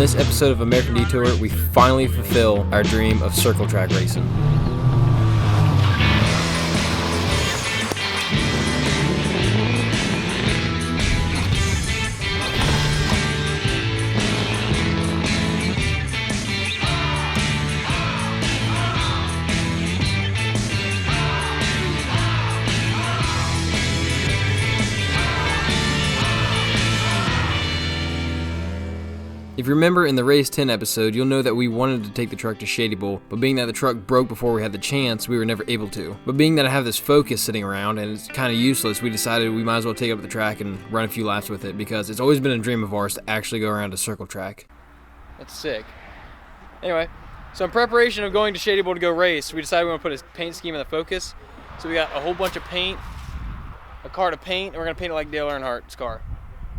this episode of American Detour, we finally fulfill our dream of circle track racing. If you remember in the Race 10 episode, you'll know that we wanted to take the truck to ShadyBowl, but being that the truck broke before we had the chance, we were never able to. But being that I have this Focus sitting around and it's kind of useless, we decided we might as well take it up the track and run a few laps with it because it's always been a dream of ours to actually go around a circle track. That's sick. Anyway, so in preparation of going to ShadyBowl to go race, we decided we want to put a paint scheme in the Focus. So we got a whole bunch of paint, a car to paint, and we're going to paint it like Dale Earnhardt's car.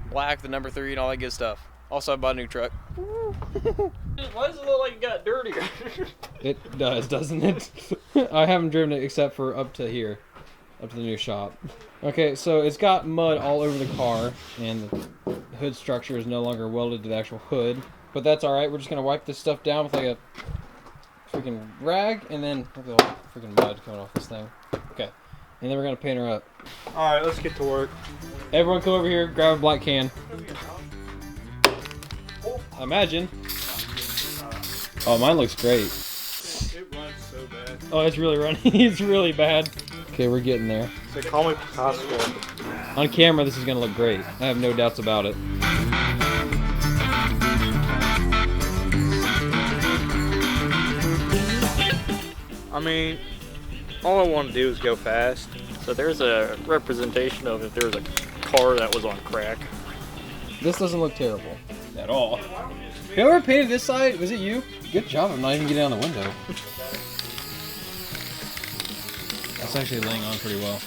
Black, the number 3, and all that good stuff. Also, I bought a new truck. Why does it look like it got dirtier? It does, doesn't it? I haven't driven it except for up to here, up to the new shop. Okay, so it's got mud all over the car, and the hood structure is no longer welded to the actual hood. But that's alright, we're just going to wipe this stuff down with like a freaking rag, and then look at all the freaking mud coming off this thing. Okay, and then we're going to paint her up. Alright, let's get to work. Everyone come over here, grab a black can. Imagine. Oh, mine looks great. It runs so bad. Oh, it's really running. It's really bad. Okay, we're getting there. They call me Picasso. On camera, this is going to look great. I have no doubts about it. I mean, all I want to do is go fast. So there's a representation of if there was a car that was on crack. This doesn't look terrible at all. Whoever painted this side, was it you? Good job of not even getting on the window. That's actually laying on pretty well.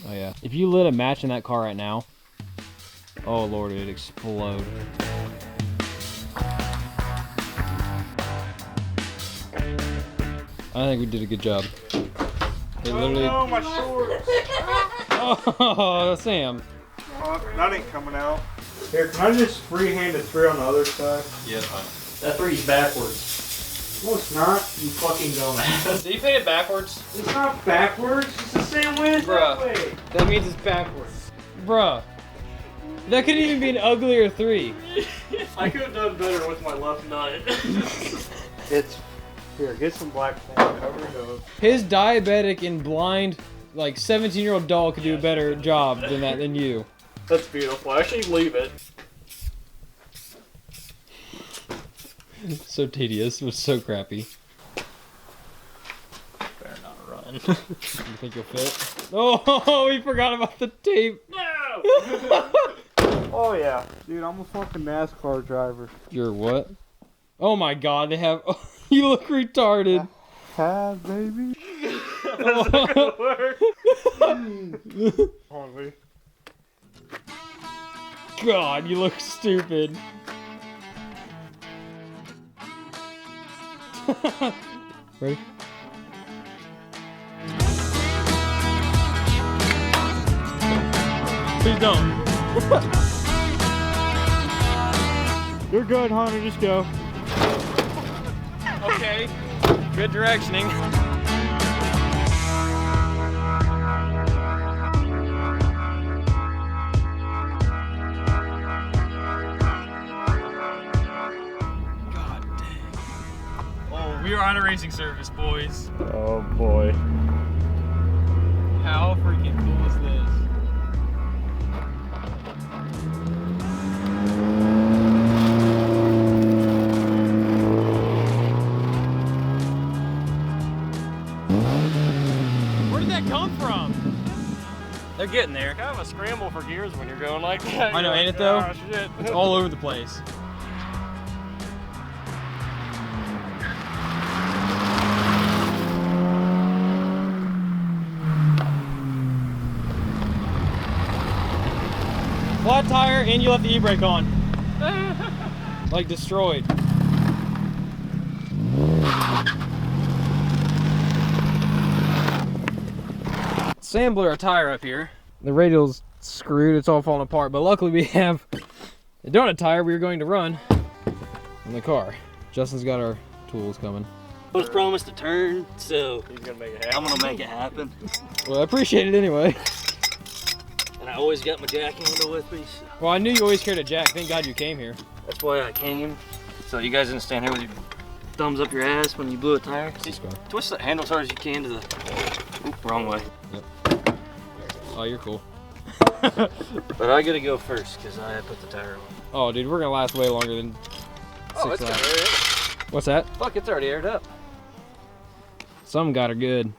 Oh yeah. If you lit a match in that car right now, oh lord, it'd explode. I think we did a good job. It literally... Oh no, my shorts! Oh, Sam. That ain't coming out. Here, can I just freehand a 3 on the other side? Yeah, fine. That 3's backwards. No, it's not. You fucking dumbass. Did you paint it backwards? It's not backwards. It's the same way as Bruh. that way. That means it's backwards. Bruh. That could even be an uglier 3. I could have done better with my left nut. It's... Here, get some black paint. Cover it up. His diabetic and blind, like 17-year-old doll could do a better job than that than you. That's beautiful. Actually, leave it. So tedious. It was so crappy. Better not run. You think you'll fit? Oh, we forgot about the tape. No! Oh yeah. Dude, I'm a fucking NASCAR driver. You're what? Oh my god, they have... You look retarded. Hi, baby. That's not gonna work. Hold on, wait. God, you look stupid. Ready? Please don't. You're good, Hunter. Just go. Okay. Good directioning. God dang. Oh, we are on a racing service, boys. Oh boy. How freaking cool is this? Where did that come from? They're getting there. Kind of a scramble for gears when you're going like that. I know, You're ain't like, it though? "Oh, shit." It's all over the place. Flat tire and you left the e-brake on. Like destroyed. Sam blew our tire up here. The radial's screwed. It's all falling apart. But luckily we have a donut tire we were going to run in the car. Justin's got our tools coming. I was promised a turn, so He's gonna make it happen. I'm gonna make it happen. Well, I appreciate it anyway. And I always got my jack handle with me, so Well, I knew you always carried a jack. Thank God you came here. that's why I came. So you guys didn't stand here with your thumbs up your ass when you blew a tire. Just twist the handle as hard as you can to the, oop, wrong way. Oh, you're cool. But I gotta go first, because I put the tire on. Oh, dude, we're gonna last way longer than Oh, 6 it's laps. already, What's that? fuck, it's already aired up. Some got her good.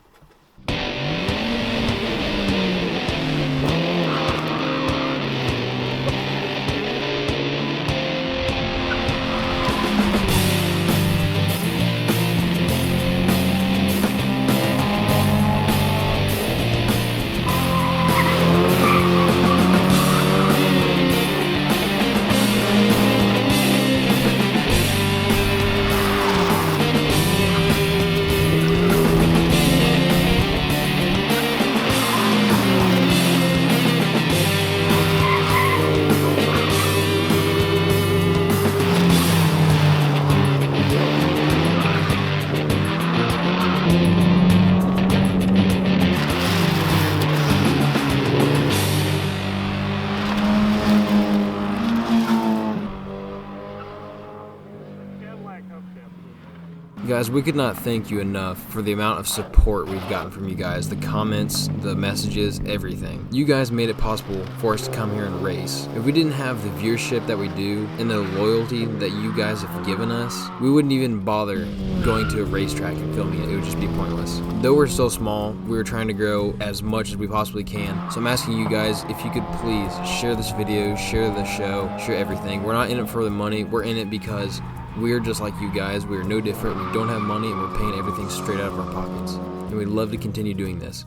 Guys, we could not thank you enough for the amount of support we've gotten from you guys, the comments, the messages, everything. You guys made it possible for us to come here and race. If we didn't have the viewership that we do and the loyalty that you guys have given us, we wouldn't even bother going to a racetrack and filming it. It would just be pointless. Though we're so small, we're trying to grow as much as we possibly can. So I'm asking you guys if you could please share this video, share the show, share everything. We're not in it for the money. We're in it because we're just like you guys. We're no different. We don't have money and we're paying everything straight out of our pockets. And we'd love to continue doing this.